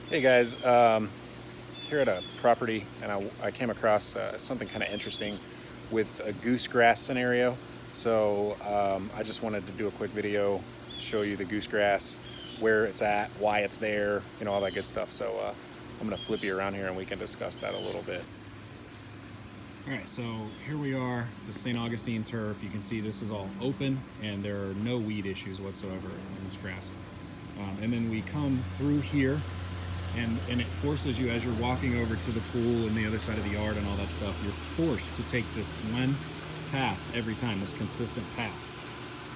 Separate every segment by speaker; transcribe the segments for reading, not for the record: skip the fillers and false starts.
Speaker 1: Hey guys, here at a property, and I came across something kind of interesting with a goose grass scenario. So I just wanted to do a quick video, show you the goose grass, where it's at, why it's there, all that good stuff. So I'm gonna flip you around here and we can discuss that a little bit. All right, so here we are, the St. Augustine turf. You can see this is all open and there are no weed issues whatsoever in this grass. And then we come through here and it forces you, as you're walking over to the pool and the other side of the yard and all that stuff, you're forced to take this one path every time, this consistent path.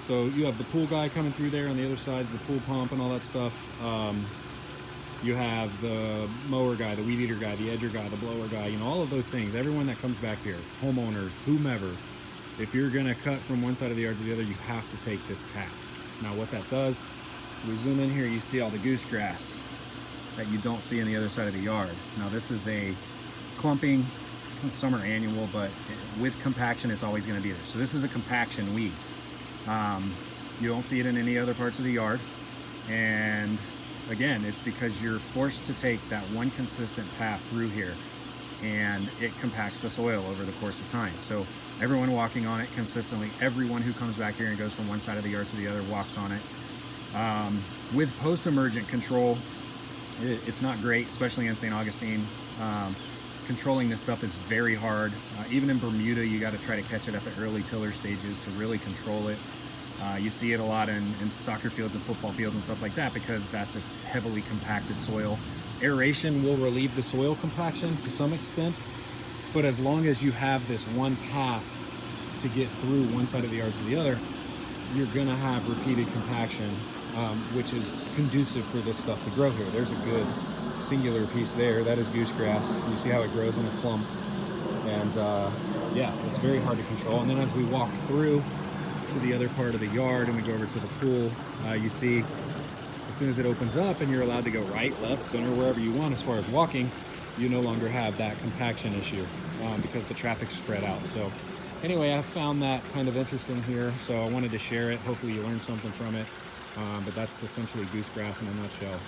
Speaker 1: So you have the pool guy coming through there, on the other side's the pool pump and all that stuff. You have the mower guy, the weed eater guy, the edger guy, the blower guy, all of those things. Everyone that comes back here, homeowners, whomever, if you're gonna cut from one side of the yard to the other, you have to take this path. Now what that does, we zoom in here, you see all the goose grass that you don't see on the other side of the yard. Now this is a clumping summer annual, but with compaction it's always going to be there. So this is a compaction weed. You don't see it in any other parts of the yard, and again, it's because you're forced to take that one consistent path through here, and it compacts the soil over the course of time. So everyone walking on it consistently, everyone who comes back here and goes from one side of the yard to the other walks on it. With post-emergent control, it's not great, especially in St. Augustine. Controlling this stuff is very hard. Even in Bermuda, you got to try to catch it at the early tiller stages to really control it. You see it a lot in soccer fields and football fields and stuff like that, because that's a heavily compacted soil. Aeration will relieve the soil compaction to some extent, but as long as you have this one path to get through one side of the yard to the other, you're gonna have repeated compaction, which is conducive for this stuff to grow here. There's a good singular piece there. That is goose grass. You see how it grows in a clump. And yeah, it's very hard to control. And then as we walk through to the other part of the yard and we go over to the pool, you see as soon as it opens up and you're allowed to go right, left, center, wherever you want as far as walking, you no longer have that compaction issue because the traffic's spread out. So anyway, I found that kind of interesting here, so I wanted to share it. Hopefully you learned something from it. But that's essentially goose grass in a nutshell.